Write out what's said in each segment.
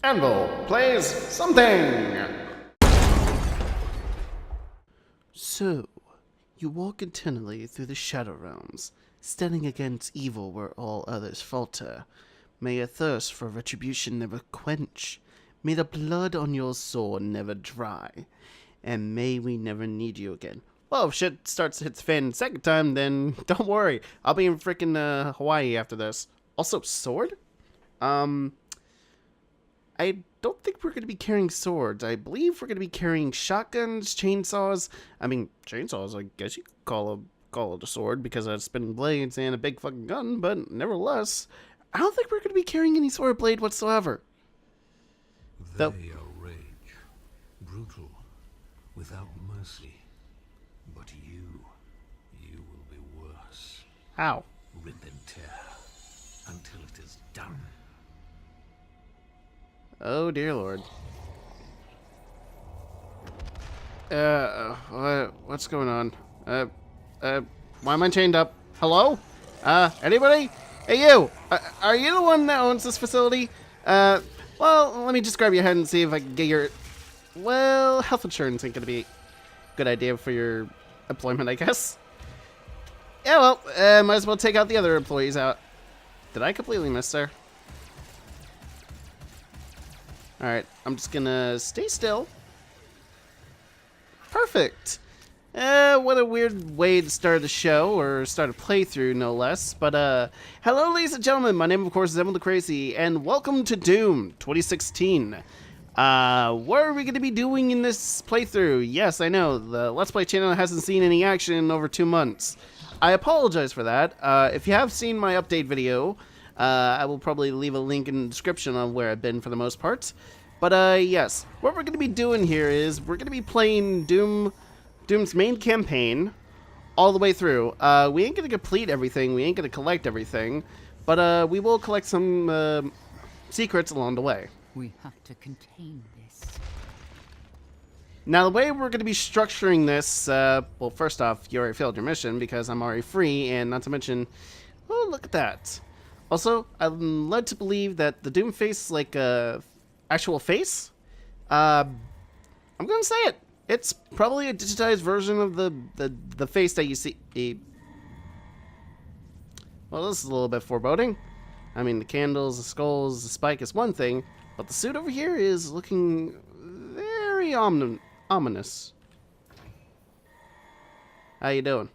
Anvil plays something! So, you walk eternally through the Shadow Realms, standing against evil where all others falter. May your thirst for retribution never quench. May the blood on your sword never dry. And may we never need you again. Well, if shit starts to hit the fan the second time, then don't worry. I'll be in frickin' Hawaii after this. Also, sword? I don't think we're going to be carrying swords. I believe we're going to be carrying shotguns, chainsaws. I mean, chainsaws, I guess you could call it a sword because it has spinning blades and a big fucking gun, but nevertheless, I don't think we're going to be carrying any sword blade whatsoever. They are rage, brutal, without mercy. But you will be worse. How? Rip and tear until it is done. Oh, dear Lord. What's going on? Why am I chained up? Hello? Anybody? Hey, you! Are you the one that owns this facility? Well, let me just grab your head and see if I can get your... Well, health insurance ain't gonna be a good idea for your employment, I guess. Yeah, well, might as well take out the other employees out. Did I completely miss her? Alright, I'm just gonna stay still. Perfect. What a weird way to start a show, or start a playthrough, no less. But, hello, ladies and gentlemen. My name, of course, is Anvil the Crazy, and welcome to Doom 2016. What are we going to be doing in this playthrough? Yes, I know, the Let's Play channel hasn't seen any action in over 2 months. I apologize for that. If you have seen my update video, I will probably leave a link in the description on where I've been for the most part. But, yes, what we're going to be doing here is we're going to be playing Doom's main campaign all the way through. We ain't going to complete everything, we ain't going to collect everything, but we will collect some secrets along the way. We have to contain this. Now, the way we're going to be structuring this, well, first off, you already failed your mission because I'm already free, and not to mention, oh, look at that. Also, I'm led to believe that the Doom face, like, actual face, I'm gonna say it. It's probably a digitized version of the face that you see. Well, this is a little bit foreboding. I mean, the candles, the skulls, the spike is one thing, but the suit over here is looking very ominous. How you doing?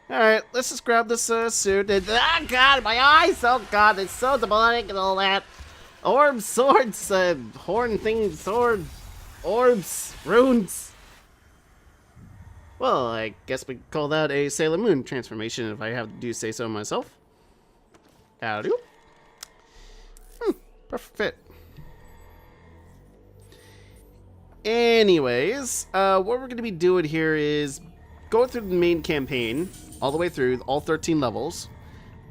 Alright, let's just grab this suit and... Ah, God, my eyes! Oh, God, it's so demonic and all that. Orbs, swords, horn things, sword, orbs, runes. Well, I guess we call that a Sailor Moon transformation if I do say so myself. Howdy. Perfect fit. Anyways, what we're going to be doing here is going through the main campaign, all the way through, all 13 levels.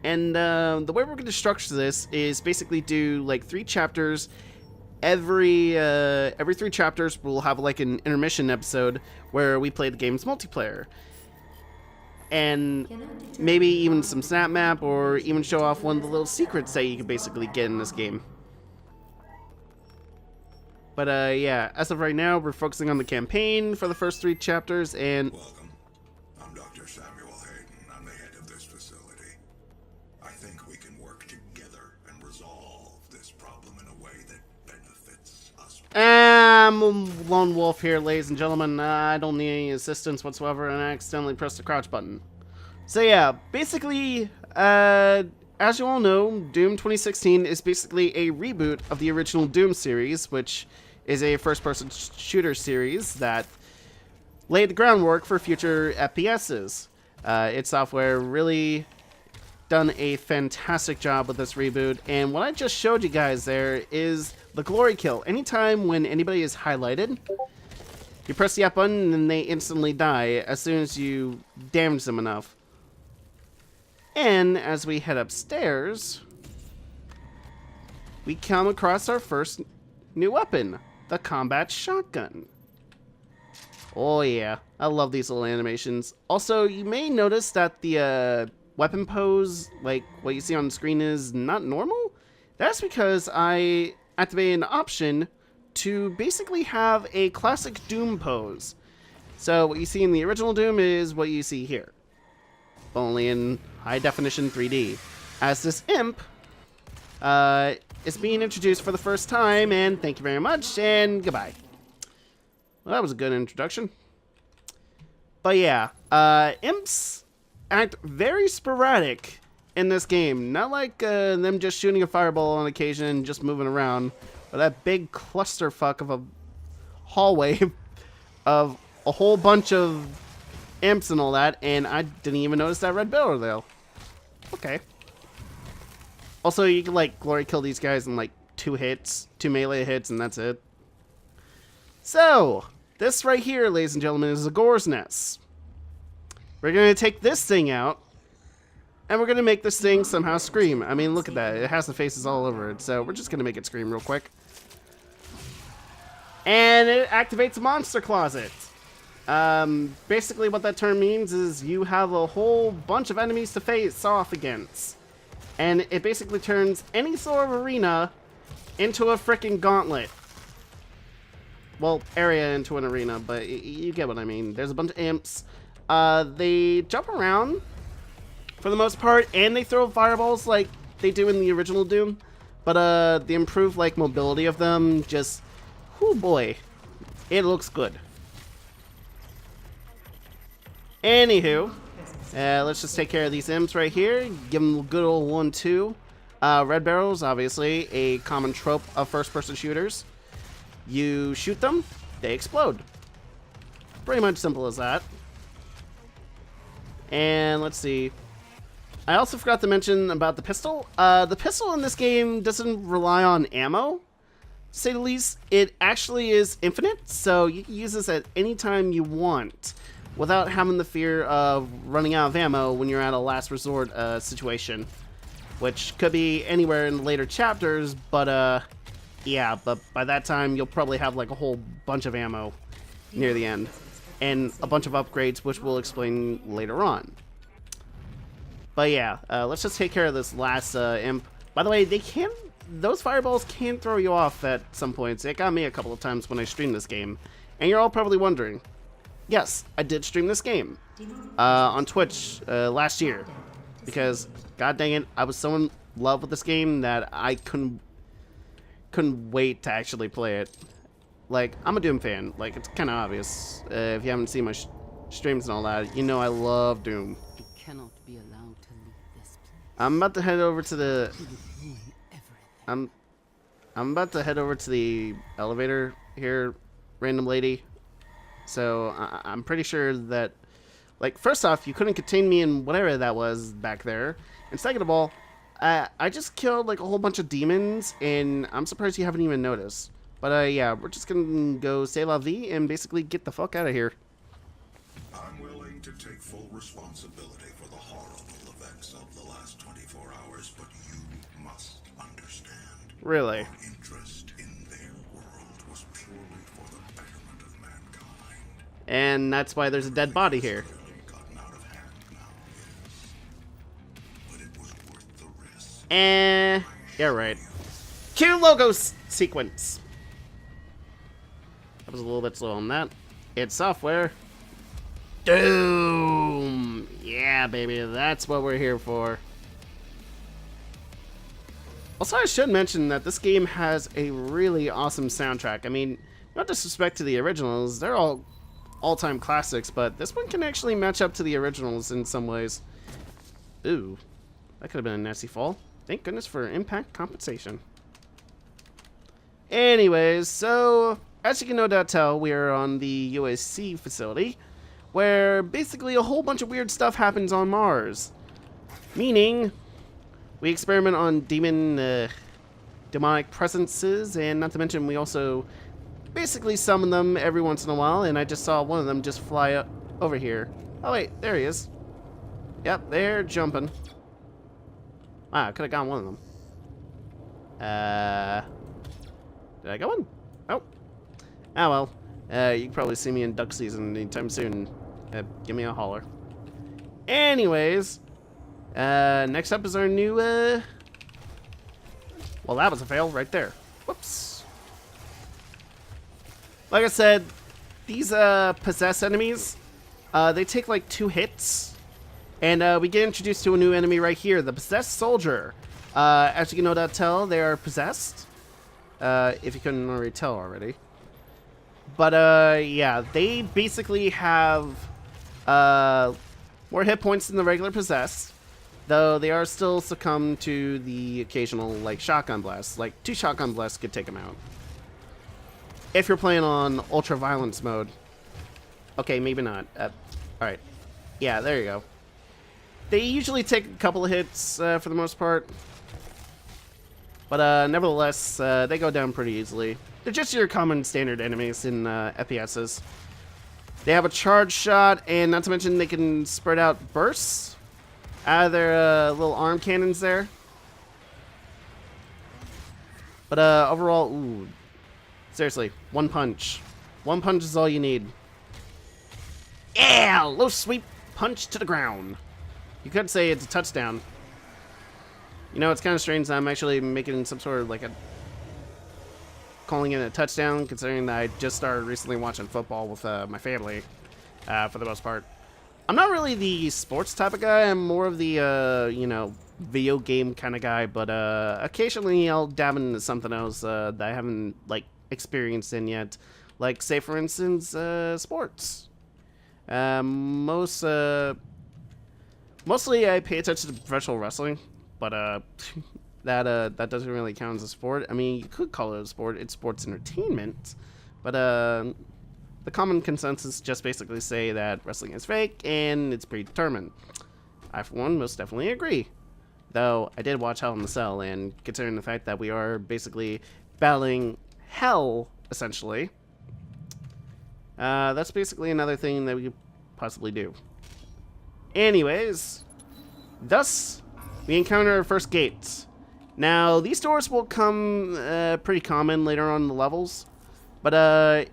And the way we're going to structure this is basically do like 3 chapters. Every 3 chapters we'll have like an intermission episode where we play the game's multiplayer. And maybe even some snap map, or even show off one of the little secrets that you can basically get in this game. But yeah, as of right now, we're focusing on the campaign for the first 3 chapters, and... Welcome. I'm Dr. Samuel Hayden. I'm the head of this facility. I think we can work together and resolve this problem in a way that benefits us. I'm a lone wolf here, ladies and gentlemen. I don't need any assistance whatsoever, and I accidentally pressed the crouch button. So yeah, basically, as you all know, Doom 2016 is basically a reboot of the original Doom series, which is a first-person shooter series that laid the groundwork for future FPSs. Id Software really done a fantastic job with this reboot, and what I just showed you guys there is the glory kill. Anytime when anybody is highlighted, you press the up button and they instantly die as soon as you damage them enough. And as we head upstairs, we come across our first new weapon, the combat shotgun. Oh yeah, I love these little animations. Also, you may notice that the weapon pose, like what you see on the screen, is not normal. That's because I activated an option to basically have a classic Doom pose. So what you see in the original Doom is what you see here, only in high definition 3D. As this imp is being introduced for the first time, and thank you very much, and goodbye. Well, that was a good introduction. But yeah, imps act very sporadic in this game. Not like them just shooting a fireball on occasion and just moving around, but that big clusterfuck of a hallway of a whole bunch of imps and all that, and I didn't even notice that red barrel there. Okay. Also, you can like glory kill these guys in like 2 melee hits, and that's it. So, this right here, ladies and gentlemen, is a Gore's Nest. We're gonna take this thing out, and we're gonna make this thing somehow scream. I mean, look at that. It has the faces all over it, so we're just gonna make it scream real quick. And it activates a monster closet. Basically what that term means is you have a whole bunch of enemies to face off against. And it basically turns any sort of arena into a freaking gauntlet. Well, area into an arena, but you get what I mean. There's a bunch of imps. They jump around for the most part, and they throw fireballs like they do in the original Doom. But the improved like mobility of them just, whoo boy, it looks good. Anywho, let's just take care of these imps right here. Give them a good old 1-2. Red barrels, obviously, a common trope of first-person shooters. You shoot them, they explode. Pretty much simple as that. And let's see. I also forgot to mention about the pistol. The pistol in this game doesn't rely on ammo, to say the least. It actually is infinite, so you can use this at any time you want, without having the fear of running out of ammo when you're at a last resort situation, which could be anywhere in the later chapters, but yeah, but by that time you'll probably have like a whole bunch of ammo near the end, and a bunch of upgrades, which we'll explain later on. But yeah, let's just take care of this last imp. By the way, those fireballs can throw you off at some points. It got me a couple of times when I streamed this game, and you're all probably wondering, yes, I did stream this game on Twitch last year, because god dang it, I was so in love with this game that I couldn't wait to actually play it. Like, I'm a Doom fan. Like, it's kind of obvious. If you haven't seen my streams and all that, you know I love Doom. You cannot be allowed to leave this place. I'm about to head over to the You would ruin everything. I'm about to head over to the elevator here, random lady. So I'm pretty sure that, like, first off, you couldn't contain me in whatever that was back there. And second of all, I just killed like a whole bunch of demons, and I'm surprised you haven't even noticed. But yeah, we're just gonna go say la vie and basically get the fuck out of here. I'm willing to take full responsibility for the horrible events of the last 24 hours, but you must understand. Really? Our interest in their world was purely for the betterment of mankind. And that's why there's a dead body here. Clearly gotten out of hand now, yes. But it was worth the risk. Yeah, right. Cue logo sequence. That was a little bit slow on that. It's software. Doom! Yeah, baby, that's what we're here for. Also, I should mention that this game has a really awesome soundtrack. I mean, no disrespect to the originals, they're all all-time classics, but this one can actually match up to the originals in some ways. Ooh, that could have been a nasty fall. Thank goodness for impact compensation. Anyways, so as you can no doubt tell, we are on the USC facility, where basically a whole bunch of weird stuff happens on Mars. Meaning, we experiment on demonic presences, and not to mention we also basically summon them every once in a while, and I just saw one of them just fly up over here. Oh wait, there he is. Yep, they're jumping. Wow, I could have gotten one of them. Did I get one? Oh. Ah well. You can probably see me in duck season anytime soon. Give me a holler. Anyways, next up is our new Well, that was a fail right there. Whoops. Like I said, these possessed enemies, they take like 2 hits. And we get introduced to a new enemy right here, the possessed soldier. As you can no doubt tell, they are possessed. If you couldn't already tell already. But yeah, they basically have more hit points than the regular possessed. Though they are still succumb to the occasional like shotgun blasts. Like 2 shotgun blasts could take them out. If you're playing on ultra violence mode. Okay, maybe not. Alright. Yeah, there you go. They usually take a couple of hits for the most part. But nevertheless, they go down pretty easily. They're just your common standard enemies in FPSs. They have a charge shot, and not to mention they can spread out bursts out of their little arm cannons there. But overall, ooh, seriously, 1 punch. 1 punch is all you need. Yeah, low sweep punch to the ground. You could say it's a touchdown. You know, it's kind of strange that I'm actually making some sort of like calling it a touchdown, considering that I just started recently watching football with my family, for the most part. I'm not really the sports type of guy. I'm more of the, you know, video game kind of guy, but occasionally I'll dab into something else that I haven't, like, experienced in yet. Like, say, for instance, sports. Mostly I pay attention to professional wrestling, but that doesn't really count as a sport. I mean, you could call it a sport. It's sports entertainment, but the common consensus just basically say that wrestling is fake and it's predetermined. I, for one, most definitely agree. Though I did watch Hell in the Cell, and considering the fact that we are basically battling hell, essentially, that's basically another thing that we could possibly do. Anyways, thus, we encounter our first gates. Now, these doors will come pretty common later on in the levels, but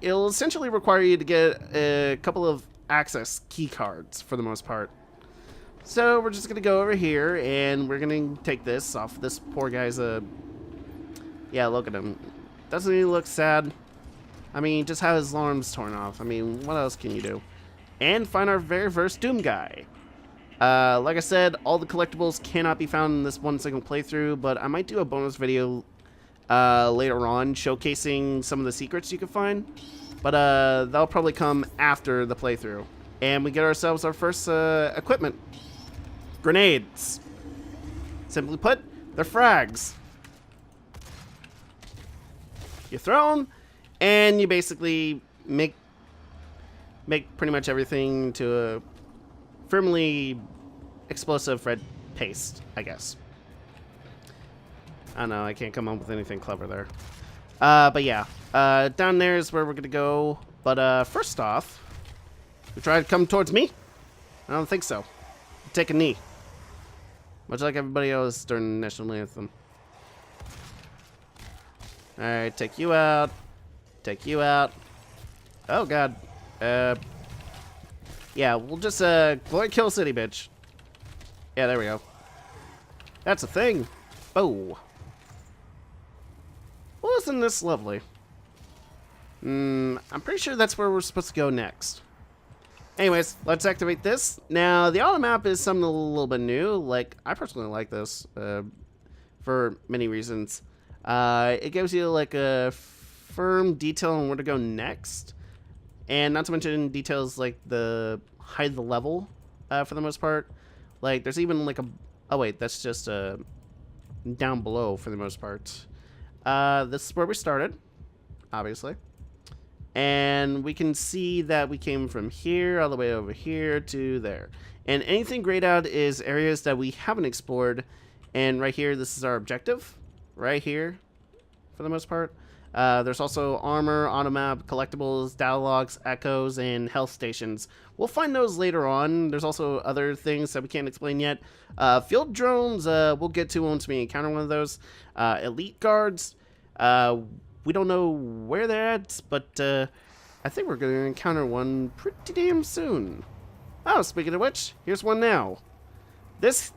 it'll essentially require you to get a couple of access key cards for the most part. So we're just going to go over here, and we're going to take this off this poor guy's, yeah, look at him. Doesn't he look sad? I mean, just have his arms torn off. I mean, what else can you do? And find our very first Doom guy. Like I said, all the collectibles cannot be found in this one single playthrough, but I might do a bonus video later on showcasing some of the secrets you can find. But that'll probably come after the playthrough. And we get ourselves our first equipment. Grenades. Simply put, they're frags. You throw them, and you basically make pretty much everything to a firmly explosive red paste, I guess. I don't know, I can't come up with anything clever there. But yeah, down there is where we're gonna go. But first off, you try to come towards me? I don't think so. Take a knee. Much like everybody else during the national anthem. Alright, take you out. Take you out. Oh god. Yeah, we'll just glory kill city, bitch. Yeah, there we go. That's a thing. Oh. Well, isn't this lovely? I'm pretty sure that's where we're supposed to go next. Anyways, let's activate this. Now, the auto map is something a little bit new. Like, I personally like this for many reasons. It gives you like a firm detail on where to go next. And not to mention details like the height of the level for the most part. Like, there's even like a... Oh, wait, that's just down below for the most part. This is where we started, obviously. And we can see that we came from here all the way over here to there. And anything grayed out is areas that we haven't explored. And right here, this is our objective. Right here, for the most part. There's also armor, automap, collectibles, dialogues, echoes, and health stations. We'll find those later on. There's also other things that we can't explain yet. Field drones, we'll get to once we encounter one of those. Elite guards, we don't know where they're at, but I think we're going to encounter one pretty damn soon. Oh, speaking of which, here's one now. This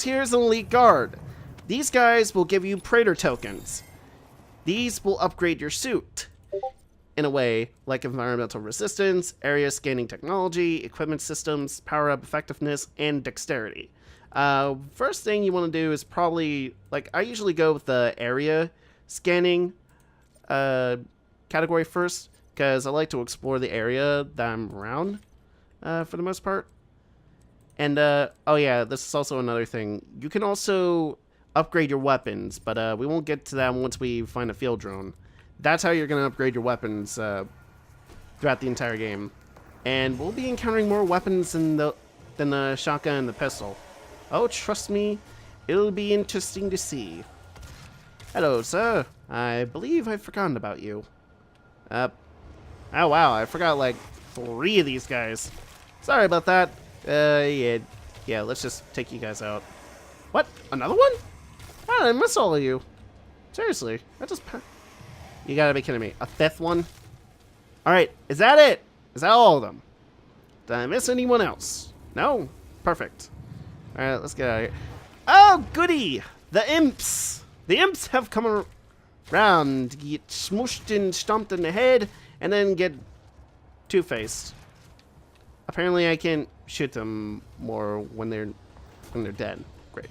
here is an elite guard. These guys will give you Praetor tokens. These will upgrade your suit in a way like environmental resistance, area scanning technology, equipment systems, power-up effectiveness, and dexterity. First thing you want to do is probably, like, I usually go with the area scanning category first, because I like to explore the area that I'm around for the most part. And, oh yeah, this is also another thing. You can also upgrade your weapons, but we won't get to that once we find a field drone. That's how you're going to upgrade your weapons throughout the entire game. And we'll be encountering more weapons than the shotgun and the pistol. Oh, trust me, it'll be interesting to see. Hello, sir. I believe I've forgotten about you. Oh wow, I forgot like 3 of these guys. Sorry about that. Yeah, let's just take you guys out. What? Another one? How did I miss all of you? Seriously, I just... You gotta be kidding me. A 5th one? Alright, is that it? Is that all of them? Did I miss anyone else? No? Perfect. Alright, let's get out of here. Oh, goody! The imps! The imps have come around to get smooshed and stomped in the head, and then get two-faced. Apparently I can't shoot them more when they're dead. Great.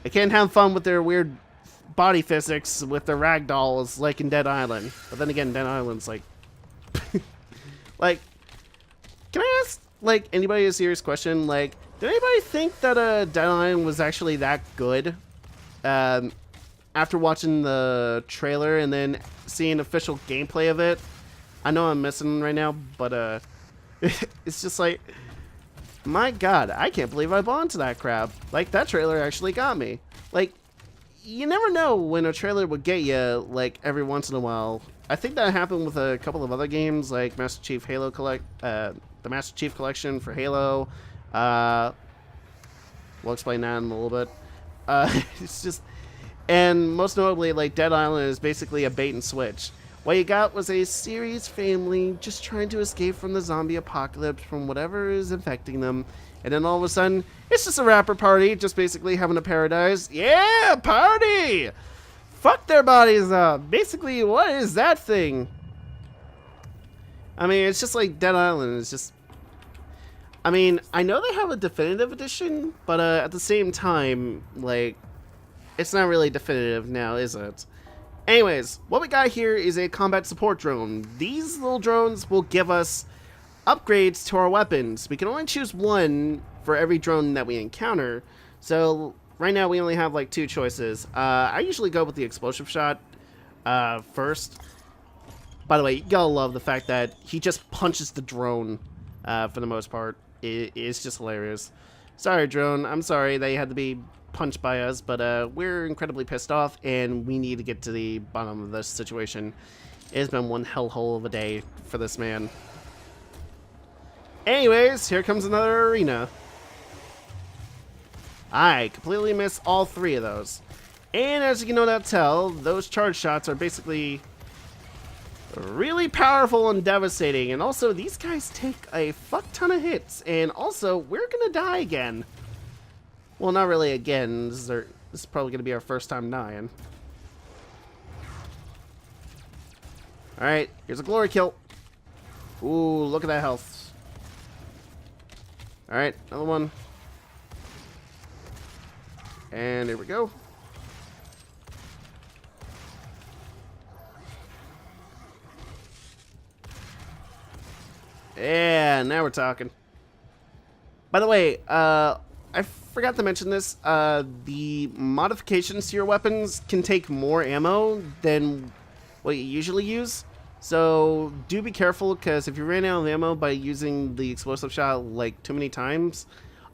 I can't have fun with their weird body physics with the ragdolls like in Dead Island. But then again, Dead Island's like... like, can I ask, like, anybody a serious question? Like, did anybody think that Dead Island was actually that good? After watching the trailer and then seeing official gameplay of it? I know I'm missing right now, but it's just like, my god, I can't believe I bought into that crap. Like, that trailer actually got me. Like, you never know when a trailer would get you, like, every once in a while. I think that happened with a couple of other games, like Master Chief the Master Chief Collection for Halo. We'll explain that in a little bit. It's just... And most notably, like, Dead Island is basically a bait and switch. What you got was a serious family just trying to escape from the zombie apocalypse from whatever is infecting them. And then all of a sudden, it's just a rapper party, just basically having a paradise. Yeah, party! Fuck their bodies up. Basically, what is that thing? I mean, it's just like Dead Island. It's just... I mean, I know they have a definitive edition, but at the same time, like, it's not really definitive now, is it? Anyways, what we got here is a combat support drone. These little drones will give us upgrades to our weapons. We can only choose one for every drone that we encounter. So right now we only have like 2 choices. I usually go with the explosive shot first. By the way, you gotta love the fact that he just punches the drone for the most part. It's just hilarious. Sorry, drone. I'm sorry that you had to be punched by us, but we're incredibly pissed off and we need to get to the bottom of this situation. It's been one hellhole of a day for this man. Anyways, here comes another arena. I completely missed all 3 of those. And as you can no doubt tell, those charge shots are basically really powerful and devastating. And also, these guys take a fuck ton of hits. And also, we're gonna die again. Well, not really again. This is probably gonna be our first time dying. Alright, here's a glory kill. Ooh, look at that health. Alright, another one. And here we go. Yeah, now we're talking. By the way, I forgot to mention this. The modifications to your weapons can take more ammo than what you usually use. So do be careful, because if you ran out of ammo by using the explosive shot like too many times,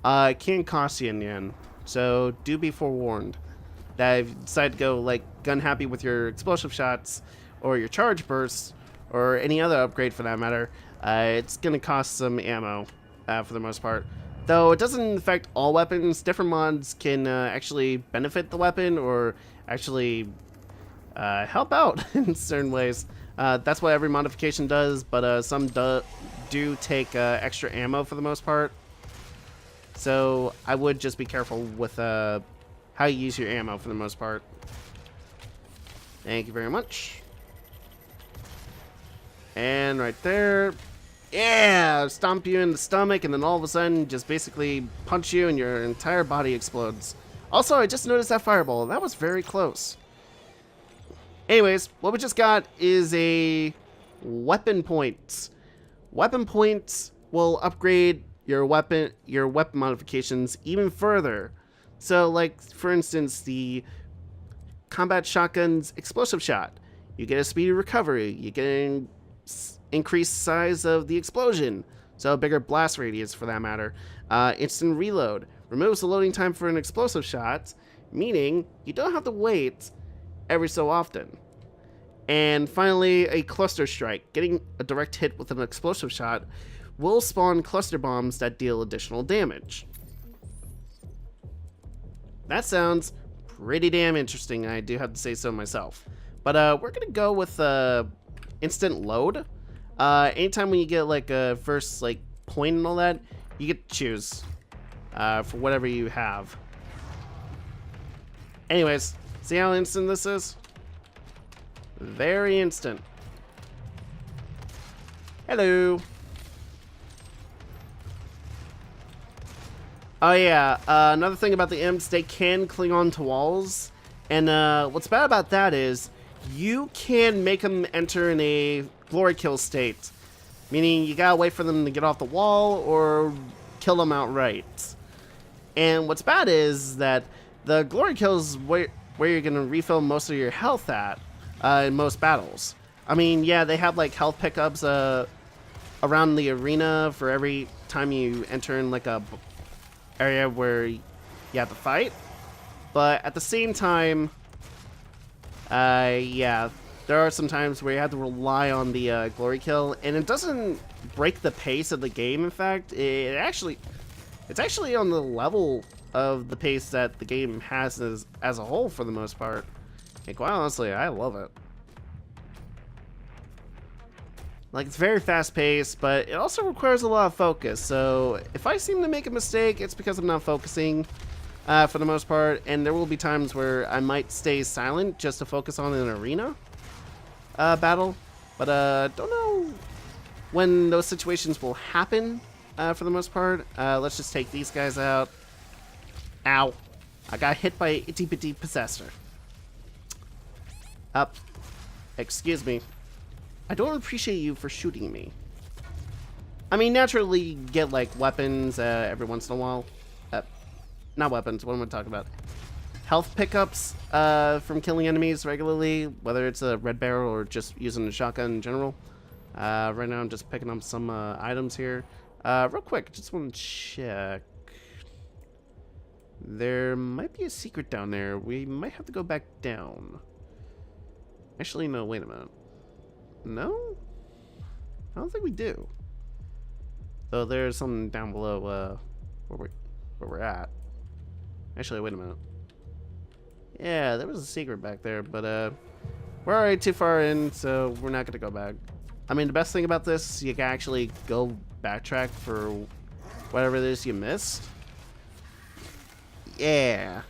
it can cost you in the end. So do be forewarned that if you decide to go like gun happy with your explosive shots or your charge bursts or any other upgrade for that matter, it's gonna cost some ammo for the most part. Though it doesn't affect all weapons, different mods can actually benefit the weapon or actually help out in certain ways. That's what every modification does, but some do take extra ammo for the most part. So I would just be careful with how how you use your ammo for the most part. Thank you very much. And right there. Yeah! Stomp you in the stomach, and then all of a sudden just basically punch you and your entire body explodes. Also, I just noticed that fireball. That was very close. Anyways, what we just got is a weapon points. Weapon points will upgrade your weapon modifications even further. So, like, for instance, the combat shotgun's explosive shot. You get a speedy recovery. You get an increased size of the explosion, so a bigger blast radius for that matter. Instant reload removes the loading time for an explosive shot, meaning you don't have to wait every so often. And finally, a cluster strike. Getting a direct hit with an explosive shot will spawn cluster bombs that deal additional damage. That sounds pretty damn interesting, I do have to say so myself. But we're gonna go with instant load. Anytime when you get like a first like point and all that, you get to choose for whatever you have. Anyways, see how instant this is? Very instant. Hello. Oh yeah, another thing about the imps, they can cling on to walls. And what's bad about that is you can make them enter in a glory kill state. Meaning you gotta wait for them to get off the wall or kill them outright. And what's bad is that the glory kills where you're gonna refill most of your health at in most battles. I mean, yeah, they have like health pickups around the arena for every time you enter in like a area where you have to fight. But at the same time, yeah, there are some times where you have to rely on the glory kill, and it doesn't break the pace of the game. In fact, it's actually on the level of the pace that the game has as a whole for the most part. And quite honestly, I love it. Like, it's very fast paced, but it also requires a lot of focus. So if I seem to make a mistake, it's because I'm not focusing for the most part. And there will be times where I might stay silent just to focus on an arena battle. But don't know when those situations will happen for the most part. Let's just take these guys out. Ow. I got hit by an itty bitty possessor. Up. Excuse me. I don't appreciate you for shooting me. I mean, naturally, you get, like, weapons every once in a while. Not weapons, what am I talking about? Health pickups from killing enemies regularly, whether it's a red barrel or just using a shotgun in general. Right now, I'm just picking up some items here. Real quick, just want to check. There might be a secret down there. We might have to go back down. Actually, no, wait a minute. No? I don't think we do. Though there's something down below where we're at. Actually, wait a minute. Yeah, there was a secret back there, but we're already too far in, so we're not gonna go back. I mean, the best thing about this, you can actually go backtrack for whatever it is you missed. Yeah.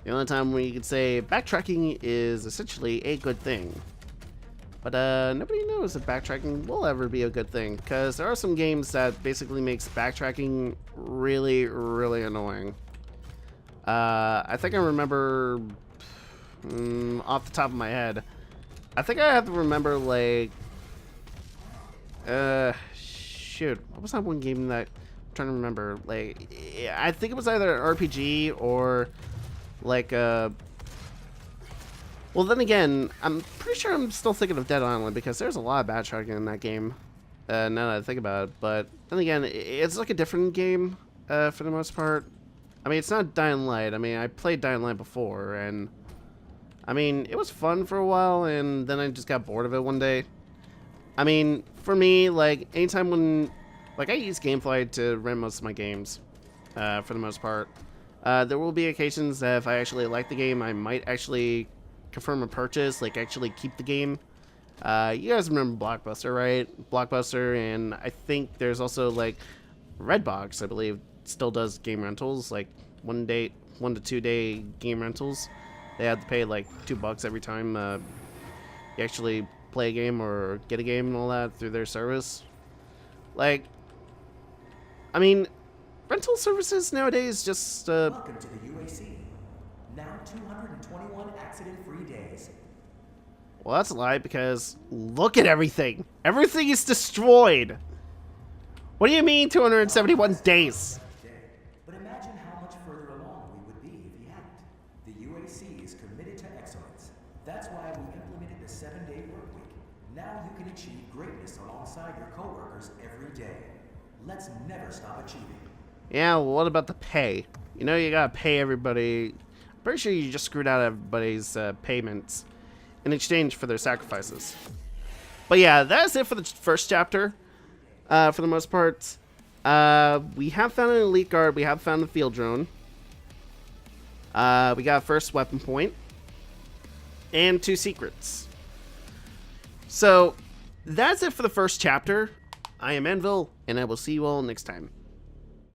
The only time where you could say backtracking is essentially a good thing. But nobody knows if backtracking will ever be a good thing, because there are some games that basically makes backtracking really, really annoying. I think I remember, off the top of my head, I think I have to remember, like, shoot, what was that one game that, I'm trying to remember, like, I think it was either an RPG or like well, then again, I'm pretty sure I'm still thinking of Dead Island, because there's a lot of backtracking in that game, now that I think about it. But then again, it's like a different game for the most part. I mean, it's not Dying Light. I mean, I played Dying Light before, and I mean, it was fun for a while, and then I just got bored of it one day. I mean, for me, like, anytime when, like, I use GameFly to rent most of my games for the most part. There will be occasions that if I actually like the game, I might actually confirm a purchase, like actually keep the game. You guys remember Blockbuster, right? Blockbuster, and I think there's also like Redbox, I believe, still does game rentals. Like, 1 to 2 day game rentals. They had to pay like $2 every time you actually play a game or get a game and all that through their service. Like, I mean, rental services nowadays just Welcome to the UAC. Now 221 accident-free days. well, that's a lie because look at everything. Everything is destroyed. What do you mean 271 days? But imagine how much further along we would be if you hadn't. The UAC is committed to excellence. That's why we implemented the 7-day work week. Now you can achieve greatness alongside your coworkers every day. Let's never stop achieving. Yeah, well, what about the pay? You know, you gotta pay everybody. I'm pretty sure you just screwed out everybody's payments in exchange for their sacrifices. But yeah, that's it for the first chapter. For the most part, we have found an elite guard. We have found the field drone. We got a first weapon point and 2 secrets. So that's it for the first chapter. I am Anvil, and I will see you all next time.